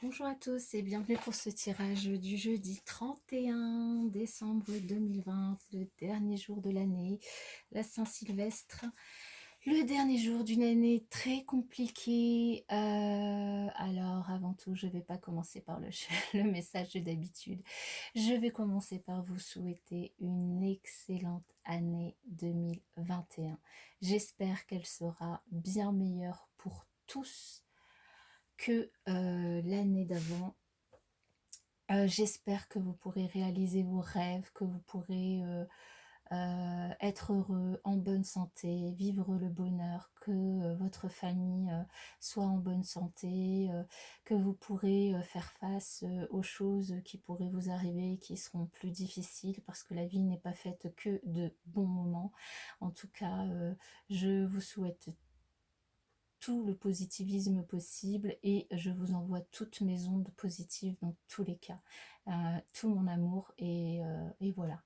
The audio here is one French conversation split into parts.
Bonjour à tous et bienvenue pour ce tirage du jeudi 31 décembre 2020, le dernier jour de l'année, la Saint-Sylvestre, le dernier jour d'une année très compliquée. Alors avant tout, je ne vais pas commencer par le message de d'habitude. Je vais commencer par vous souhaiter une excellente année 2021. J'espère qu'elle sera bien meilleure pour tous que l'année d'avant. J'espère que vous pourrez réaliser vos rêves, que vous pourrez être heureux, en bonne santé, vivre le bonheur, que votre famille soit en bonne santé, que vous pourrez faire face aux choses qui pourraient vous arriver et qui seront plus difficiles parce que la vie n'est pas faite que de bons moments. En tout cas, je vous souhaite tout le positivisme possible et je vous envoie toutes mes ondes positives dans tous les cas, tout mon amour et voilà.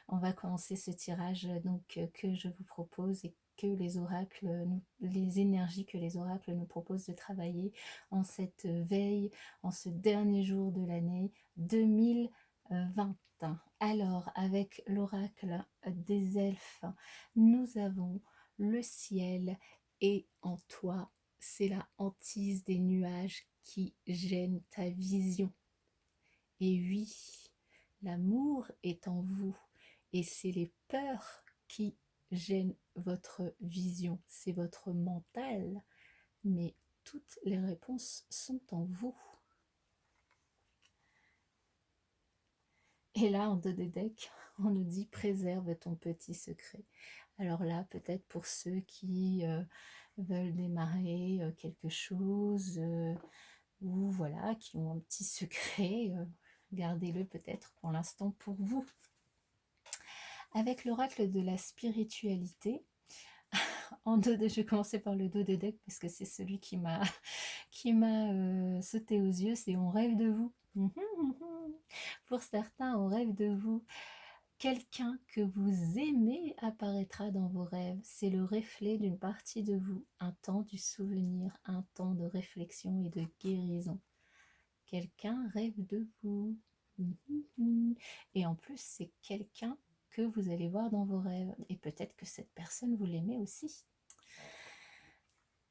On va commencer ce tirage donc que je vous propose et que les oracles, les énergies que les oracles nous proposent de travailler en cette veille, en ce dernier jour de l'année 2020. Alors, avec l'oracle des elfes, nous avons le ciel et en toi, c'est la hantise des nuages qui gêne ta vision. Et oui, l'amour est en vous et c'est les peurs qui gênent votre vision, c'est votre mental, mais toutes les réponses sont en vous. Et là, en dos des decks, on nous dit préserve ton petit secret. Alors là, peut-être pour ceux qui veulent démarrer quelque chose ou voilà, qui ont un petit secret, gardez-le peut-être pour l'instant pour vous. Avec l'oracle de la spiritualité, je vais commencer par le dos de deck parce que c'est celui qui m'a sauté aux yeux, c'est on rêve de vous. Pour certains, on rêve de vous. Quelqu'un que vous aimez apparaîtra dans vos rêves. C'est le reflet d'une partie de vous, un temps du souvenir, un temps de réflexion et de guérison. Quelqu'un rêve de vous. Et en plus, c'est quelqu'un que vous allez voir dans vos rêves. Et peut-être que cette personne, vous l'aimez aussi.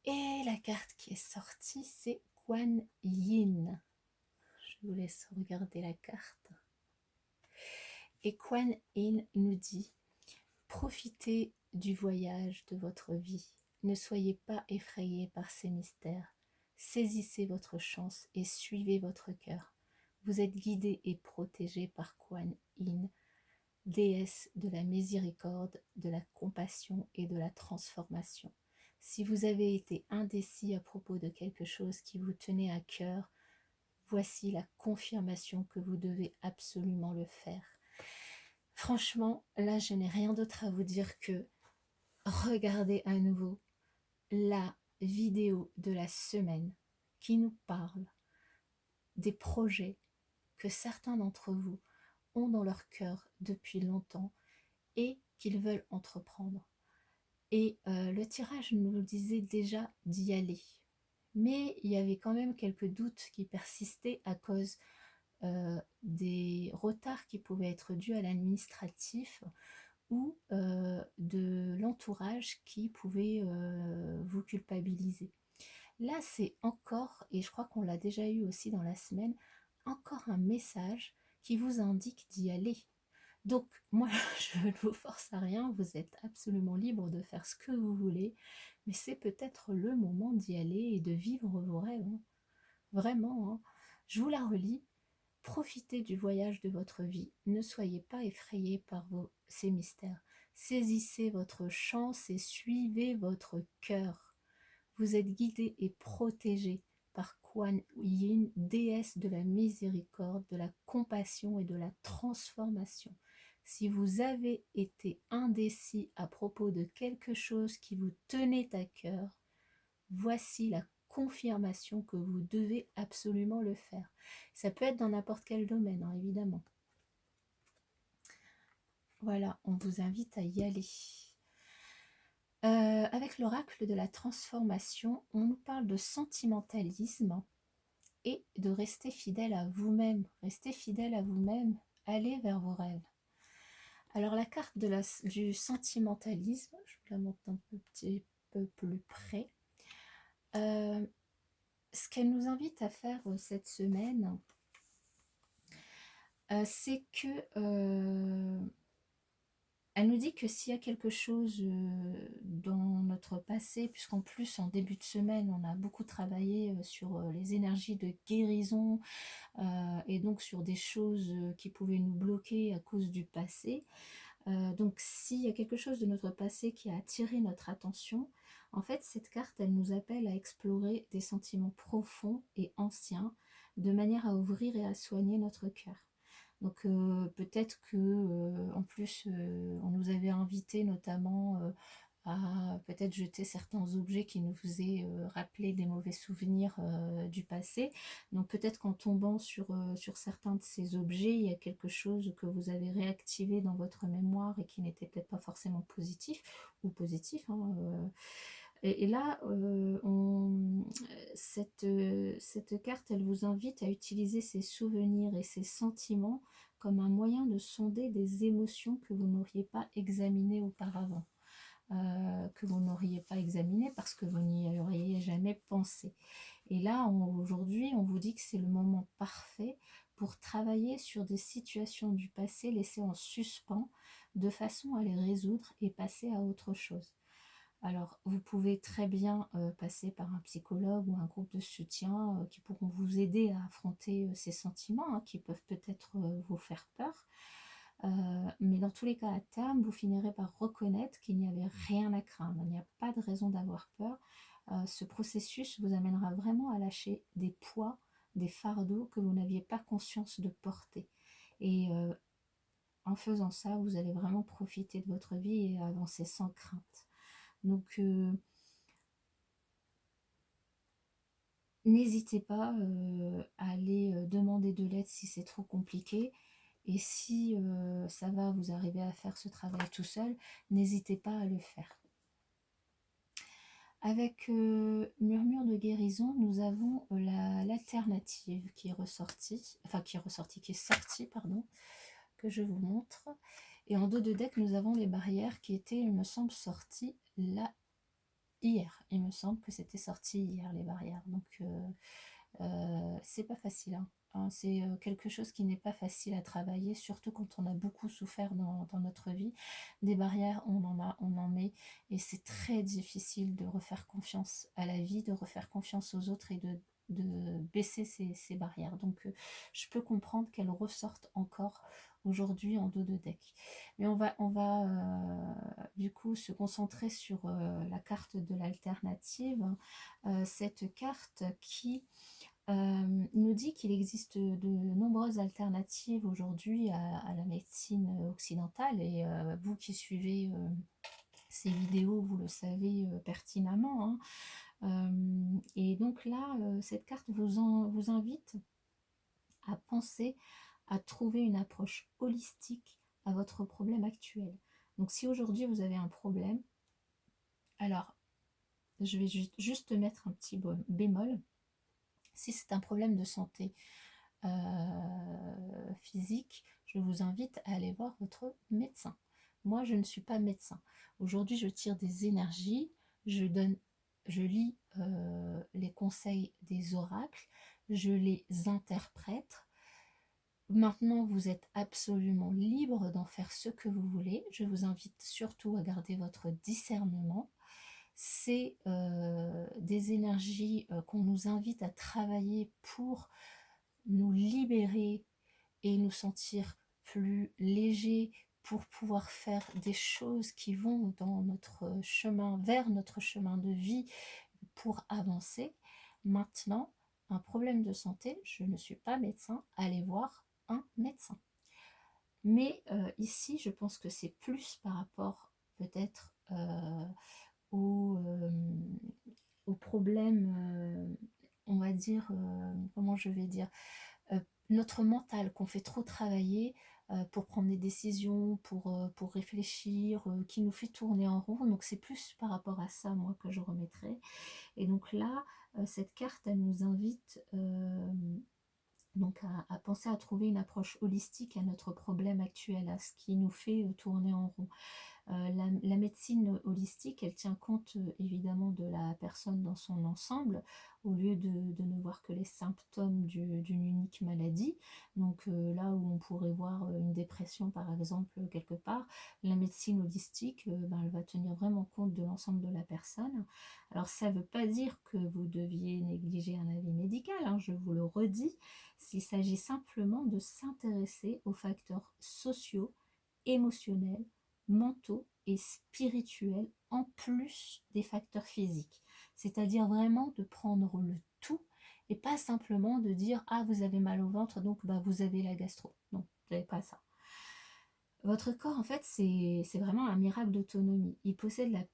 Et la carte qui est sortie, c'est Kuan Yin. Je vous laisse regarder la carte. Et Kuan Yin nous dit « Profitez du voyage de votre vie. Ne soyez pas effrayés par ces mystères. Saisissez votre chance et suivez votre cœur. Vous êtes guidés et protégés par Kuan Yin, déesse de la miséricorde, de la compassion et de la transformation. Si vous avez été indécis à propos de quelque chose qui vous tenait à cœur, voici la confirmation que vous devez absolument le faire. » Franchement, là, je n'ai rien d'autre à vous dire que regardez à nouveau la vidéo de la semaine qui nous parle des projets que certains d'entre vous ont dans leur cœur depuis longtemps et qu'ils veulent entreprendre. Et le tirage nous disait déjà d'y aller. Mais il y avait quand même quelques doutes qui persistaient à cause des retards qui pouvaient être dus à l'administratif ou de l'entourage qui pouvait vous culpabiliser. Là, c'est encore, et je crois qu'on l'a déjà eu aussi dans la semaine, encore un message qui vous indique d'y aller. Donc, moi, je ne vous force à rien, vous êtes absolument libre de faire ce que vous voulez, mais c'est peut-être le moment d'y aller et de vivre vos rêves. Hein. Vraiment, hein. Je vous la relis. Profitez du voyage de votre vie, ne soyez pas effrayés par ces mystères. Saisissez votre chance et suivez votre cœur. Vous êtes guidés et protégés par Kuan Yin, déesse de la miséricorde, de la compassion et de la transformation. Si vous avez été indécis à propos de quelque chose qui vous tenait à cœur, voici la confirmation que vous devez absolument le faire. Ça peut être dans n'importe quel domaine, hein, évidemment. Voilà, on vous invite à y aller. Avec l'oracle de la transformation, on nous parle de sentimentalisme et de rester fidèle à vous-même. Restez fidèle à vous-même, allez vers vos rêves. Alors la carte du sentimentalisme, je vous la montre un petit peu plus près. Ce qu'elle nous invite à faire cette semaine, c'est que elle nous dit que s'il y a quelque chose dans notre passé, puisqu'en plus en début de semaine on a beaucoup travaillé sur les énergies de guérison et donc sur des choses qui pouvaient nous bloquer à cause du passé. Donc s'il y a quelque chose de notre passé qui a attiré notre attention, en fait cette carte elle nous appelle à explorer des sentiments profonds et anciens de manière à ouvrir et à soigner notre cœur. Donc peut-être que en plus on nous avait invité notamment à peut-être jeter certains objets qui nous faisaient rappeler des mauvais souvenirs du passé. Donc peut-être qu'en tombant sur certains de ces objets, il y a quelque chose que vous avez réactivé dans votre mémoire et qui n'était peut-être pas forcément positif ou positif, hein, et là, cette carte, elle vous invite à utiliser ces souvenirs et ces sentiments comme un moyen de sonder des émotions que vous n'auriez pas examinées auparavant, que vous n'auriez pas examinées parce que vous n'y auriez jamais pensé. Et là, aujourd'hui, on vous dit que c'est le moment parfait pour travailler sur des situations du passé laissées en suspens de façon à les résoudre et passer à autre chose. Alors, vous pouvez très bien passer par un psychologue ou un groupe de soutien qui pourront vous aider à affronter ces sentiments hein, qui peuvent peut-être vous faire peur. Mais dans tous les cas, à terme, vous finirez par reconnaître qu'il n'y avait rien à craindre. Il n'y a pas de raison d'avoir peur. Ce processus vous amènera vraiment à lâcher des poids, des fardeaux que vous n'aviez pas conscience de porter. Et en faisant ça, vous allez vraiment profiter de votre vie et avancer sans crainte. Donc, n'hésitez pas à aller demander de l'aide si c'est trop compliqué. Et si ça va, vous arrivez à faire ce travail tout seul, n'hésitez pas à le faire. Avec Murmure de guérison, nous avons l'alternative qui est ressortie, qui est sortie, pardon, que je vous montre. Et en dos de deck, nous avons les barrières qui étaient, il me semble, sorties là hier. Il me semble que c'était sorti hier, les barrières. Donc, c'est pas facile. C'est quelque chose qui n'est pas facile à travailler, surtout quand on a beaucoup souffert dans notre vie. Des barrières, on en met. Et c'est très difficile de refaire confiance à la vie, de refaire confiance aux autres et de baisser ces barrières. Donc, je peux comprendre qu'elles ressortent encore aujourd'hui en dos de deck. Mais on va du coup se concentrer sur la carte de l'alternative. Cette carte qui nous dit qu'il existe de nombreuses alternatives aujourd'hui à la médecine occidentale et vous qui suivez ces vidéos, vous le savez pertinemment. Hein. Et donc là, cette carte vous invite à penser à trouver une approche holistique à votre problème actuel. Donc si aujourd'hui vous avez un problème, alors je vais juste mettre un petit bémol. Si c'est un problème de santé physique, je vous invite à aller voir votre médecin. Moi, je ne suis pas médecin. Aujourd'hui, je tire des énergies, je lis les conseils des oracles, je les interprète. Maintenant, vous êtes absolument libre d'en faire ce que vous voulez. Je vous invite surtout à garder votre discernement. C'est des énergies qu'on nous invite à travailler pour nous libérer et nous sentir plus légers, pour pouvoir faire des choses qui vont dans notre chemin, vers notre chemin de vie, pour avancer. Maintenant, un problème de santé, je ne suis pas médecin, allez voir un médecin. Mais ici, je pense que c'est plus par rapport peut-être aux problèmes, on va dire, comment je vais dire, notre mental qu'on fait trop travailler pour prendre des décisions, pour réfléchir, qui nous fait tourner en rond. Donc c'est plus par rapport à ça, moi, que je remettrai. Et donc là, cette carte, elle nous invite donc à penser à trouver une approche holistique à notre problème actuel, à ce qui nous fait tourner en rond. La médecine holistique, elle tient compte évidemment de la personne dans son ensemble, au lieu de ne voir que les symptômes d'une unique maladie. Donc là où on pourrait voir une dépression par exemple quelque part, la médecine holistique, ben, elle va tenir vraiment compte de l'ensemble de la personne. Alors ça ne veut pas dire que vous deviez négliger un avis médical, hein, je vous le redis, il s'agit simplement de s'intéresser aux facteurs sociaux, émotionnels, mentaux et spirituels en plus des facteurs physiques. C'est-à-dire vraiment de prendre le tout et pas simplement de dire ah vous avez mal au ventre donc bah, vous avez la gastro. Non, vous n'avez pas ça. Votre corps en fait c'est vraiment un miracle d'autonomie. Il possède la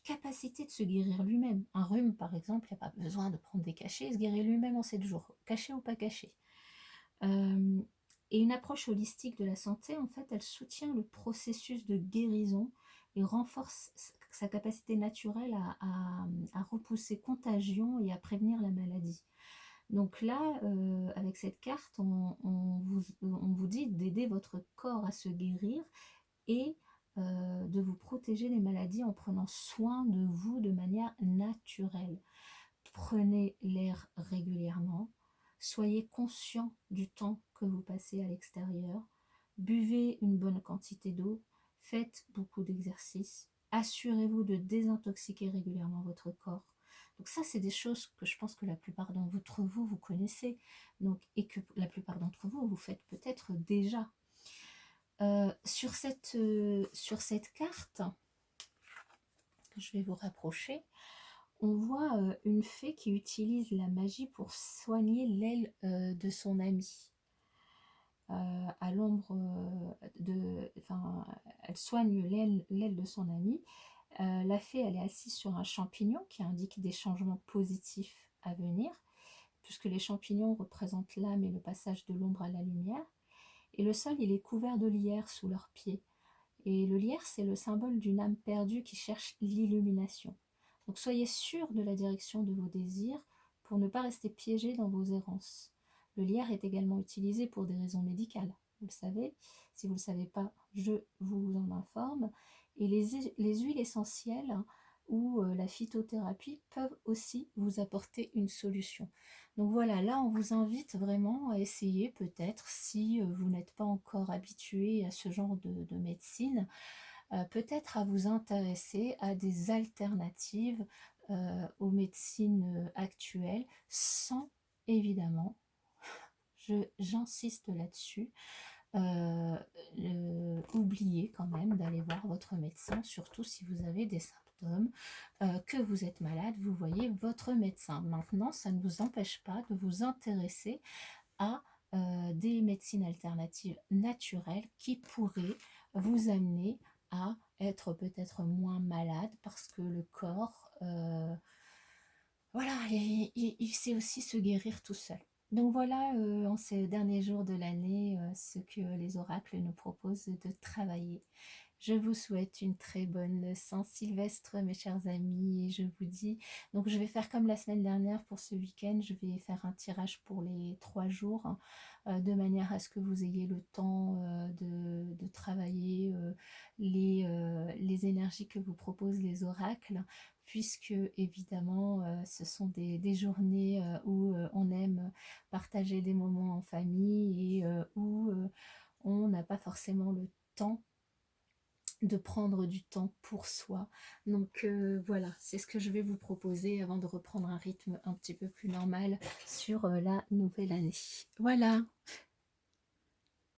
capacité de se guérir lui-même. Un rhume par exemple, il n'y a pas besoin de prendre des cachets, il se guérit lui-même en 7 jours, caché ou pas caché. Et une approche holistique de la santé, en fait, elle soutient le processus de guérison et renforce sa capacité naturelle à repousser contagion et à prévenir la maladie. Donc là, avec cette carte, on vous dit d'aider votre corps à se guérir et de vous protéger des maladies en prenant soin de vous de manière naturelle. Prenez l'air régulièrement, soyez conscient du temps que vous passez à l'extérieur, buvez une bonne quantité d'eau, faites beaucoup d'exercices, assurez-vous de désintoxiquer régulièrement votre corps. Donc ça, c'est des choses que je pense que la plupart d'entre vous, vous connaissez, donc, et que la plupart d'entre vous, vous faites peut-être déjà. Sur cette carte, je vais vous rapprocher, on voit une fée qui utilise la magie pour soigner l'aile de son ami. À l'ombre elle soigne l'aile de son ami. La fée, elle est assise sur un champignon qui indique des changements positifs à venir, puisque les champignons représentent l'âme et le passage de l'ombre à la lumière. Et le sol, il est couvert de lierre sous leurs pieds. Et le lierre, c'est le symbole d'une âme perdue qui cherche l'illumination. Donc soyez sûr de la direction de vos désirs pour ne pas rester piégé dans vos errances. Le lierre est également utilisé pour des raisons médicales, vous le savez. Si vous ne le savez pas, je vous en informe. Et les huiles essentielles ou la phytothérapie peuvent aussi vous apporter une solution. Donc voilà, là on vous invite vraiment à essayer peut-être, si vous n'êtes pas encore habitué à ce genre de médecine, peut-être à vous intéresser à des alternatives aux médecines actuelles, sans évidemment, j'insiste là-dessus, oubliez quand même d'aller voir votre médecin, surtout si vous avez des symptômes, que vous êtes malade, vous voyez votre médecin. Maintenant, ça ne vous empêche pas de vous intéresser à des médecines alternatives naturelles qui pourraient vous amener à être peut-être moins malade parce que le corps, voilà, il sait aussi se guérir tout seul. Donc voilà, en ces derniers jours de l'année, ce que les oracles nous proposent de travailler. Je vous souhaite une très bonne Saint-Sylvestre, mes chers amis, et je vous dis, donc je vais faire comme la semaine dernière pour ce week-end, je vais faire un tirage pour les 3 jours, de manière à ce que vous ayez le temps de travailler les énergies que vous proposent les oracles, puisque évidemment ce sont des journées où on aime partager des moments en famille et où on n'a pas forcément le temps de prendre du temps pour soi. Donc voilà, c'est ce que je vais vous proposer avant de reprendre un rythme un petit peu plus normal sur la nouvelle année. Voilà,